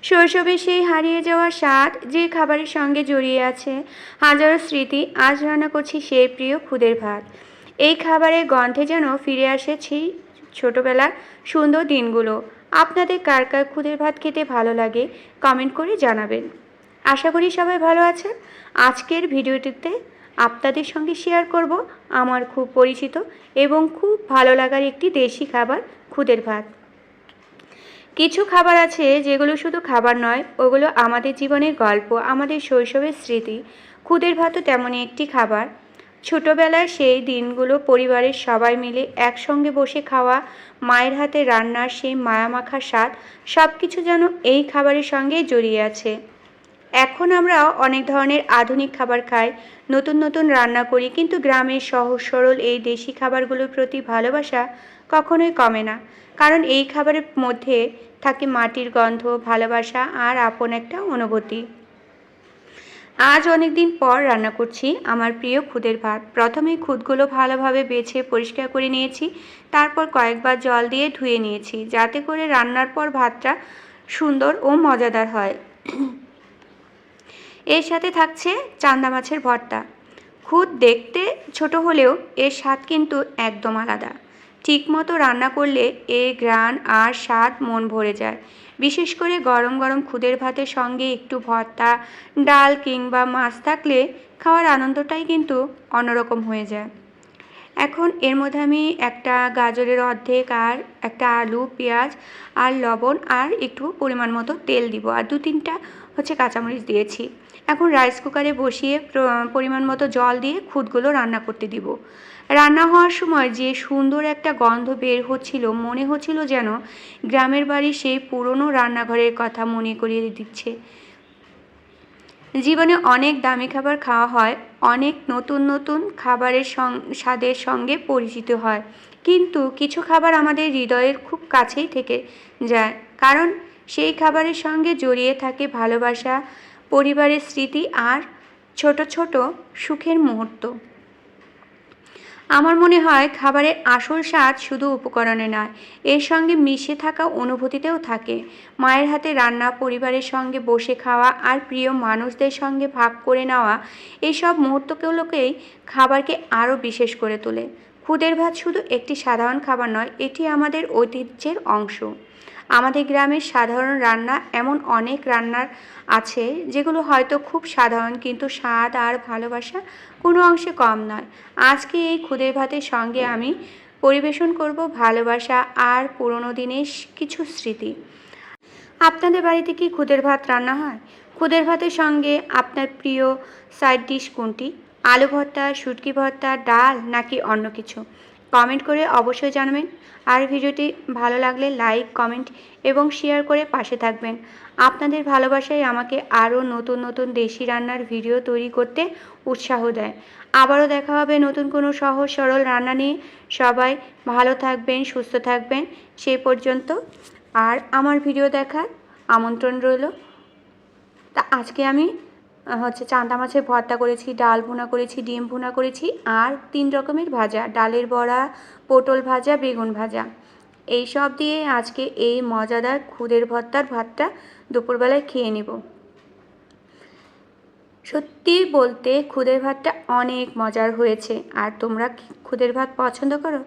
শৈশবে সেই হারিয়ে যাওয়া স্বাদ যে খাবারের সঙ্গে জড়িয়ে আছে হাজারো স্মৃতি। আজ রান্না করছি সেই প্রিয় খুদের ভাত। এই খাবারের গন্ধে যেন ফিরে আসে সেই ছোটোবেলার সুন্দর দিনগুলো। আপনাদের কার কার খুদের ভাত খেতে ভালো লাগে কমেন্ট করে জানাবেন। আশা করি সবাই ভালো আছেন। আজকের ভিডিওটিতে আপনাদের সঙ্গে শেয়ার করব আমার খুব পরিচিত এবং খুব ভালো লাগার একটি দেশি খাবার খুদের ভাত। কিছু খাবার আছে যেগুলো শুধু খাবার নয়, ওগুলো আমাদের জীবনের গল্প, আমাদের শৈশবের স্মৃতি। খুদের ভাতও তেমনই একটি খাবার। ছোটোবেলার সেই দিনগুলো পরিবারের সবাই মিলে একসঙ্গে বসে খাওয়া, মায়ের হাতে রান্নার সেই মায়ামাখা স্বাদ, সব কিছু যেন এই খাবারের সঙ্গেই জড়িয়ে আছে। এখন আমরা অনেক ধরনের আধুনিক খাবার খাই, নতুন নতুন রান্না করি, কিন্তু গ্রামের সহজ সরল এই দেশি খাবারগুলোর প্রতি ভালোবাসা কখনোই কমে না। কারণ এই খাবারের মধ্যে থাকে মাটির গন্ধ, ভালোবাসা আর আপন একটা অনুভূতি। আজ অনেক দিন পর রান্না করছি আমার প্রিয় খুদের ভাত। প্রথমেই খুদগুলো ভালোভাবে বেছে পরিষ্কার করে নিয়েছি, তারপর কয়েকবার জল দিয়ে ধুয়ে নিয়েছি যাতে করে রান্নার পর ভাতটা সুন্দর ও মজাদার হয়। এর সাথে থাকছে চান্দা মাছের ভর্তা। খুদ দেখতে ছোট হলেও এর স্বাদ কিন্তু একদম আলাদা। ঠিকমতো রান্না করলে এর ঘ্রাণ আর স্বাদ মন ভরে যায়। বিশেষ করে গরম গরম খুদের ভাতের সঙ্গে একটু ভর্তা, ডাল কিংবা মাছ থাকলে খাওয়ার আনন্দটাই কিন্তু অন্যরকম হয়ে যায়। এখন এর মধ্যে আমি একটা গাজরের অর্ধেক আর একটা আলু, পেঁয়াজ আর লবণ আর একটু পরিমাণ মতো তেল দিব, আর 2-3টা কাঁচামরিচ দিয়েছি। এখন রাইস কুকারে বসিয়ে পরিমাণ মতো জল দিয়ে খুদগুলো রান্না করতে দিব। রান্না হওয়ার সময় যে সুন্দর একটা গন্ধ বের হচ্ছিল, মনে হচ্ছিল যেন গ্রামের বাড়ির সেই পুরনো রান্নাঘরের কথা মনে করিয়ে দিচ্ছে। জীবনে অনেক দামি খাবার খাওয়া হয়, অনেক নতুন নতুন খাবারের স্বাদের সঙ্গে পরিচিত হয়, কিন্তু কিছু খাবার আমাদের হৃদয়ের খুব কাছেই থেকে যায়, কারণ সেই খাবারের সঙ্গে জড়িয়ে থাকে ভালোবাসা, পরিবারের স্মৃতি আর ছোট ছোট সুখের মুহূর্ত। আমার মনে হয় খাবারের আসল স্বাদ শুধু উপকরণে নয়, এর সঙ্গে মিশে থাকা অনুভূতিতেও থাকে। মায়ের হাতে রান্না, পরিবারের সঙ্গে বসে খাওয়া আর প্রিয় মানুষদের সঙ্গে ভাগ করে নেওয়া, এইসব মুহূর্তগুলোকেই খাবারকে আরও বিশেষ করে তোলে। খুদের ভাত শুধু একটি সাধারণ খাবার নয়, এটি আমাদের ঐতিহ্যের অংশ। আমাদের গ্রামের সাধারণ রান্না এমন অনেক রান্নার আছে যেগুলো হয়তো খুব সাধারণ, কিন্তু স্বাদ আর ভালোবাসা কোনো অংশে কম নয়। আজকে এই খুদের ভাতের সঙ্গে আমি পরিবেশন করব ভালোবাসা আর পুরনো দিনের কিছু স্মৃতি। আপনাদের বাড়িতে কি খুদের ভাত রান্না হয়? খুদের ভাতের সঙ্গে আপনার প্রিয় সাইড ডিশ কোনটি? আলু ভর্তা, শুটকি ভর্তা, ডাল নাকি অন্য কিছু? কমেন্ট করে অবশ্যই জানাবেন। আর ভিডিওটি ভালো লাগলে লাইক, কমেন্ট এবং শেয়ার করে পাশে থাকবেন। আপনাদের ভালোবাসাই আমাকে আরও নতুন নতুন দেশি রান্নার ভিডিও তৈরি করতে উৎসাহ দেয়। আবারও দেখা হবে নতুন কোনো সহজ সরল রান্না নিয়ে। সবাই ভালো থাকবেন, সুস্থ থাকবেন সেই পর্যন্ত। আর আমার ভিডিও দেখার আমন্ত্রণ রইল। তা আজকে আমি চান্দা মাছের ভর্তা করেছি, ডাল ভুনা করেছি, ডিম ভুনা করেছি আর 3 রকমের ভাজা, ডালের বড়া, পটল ভাজা, বেগুন ভাজা। এই সব দিয়ে আজকে এই মজাদার খুদের ভর্তার ভাতটা দুপুরবেলায় খেয়ে নেব। সত্যি বলতে খুদের ভাতটা অনেক মজার হয়েছে। আর তোমরা খুদের ভাত পছন্দ করো?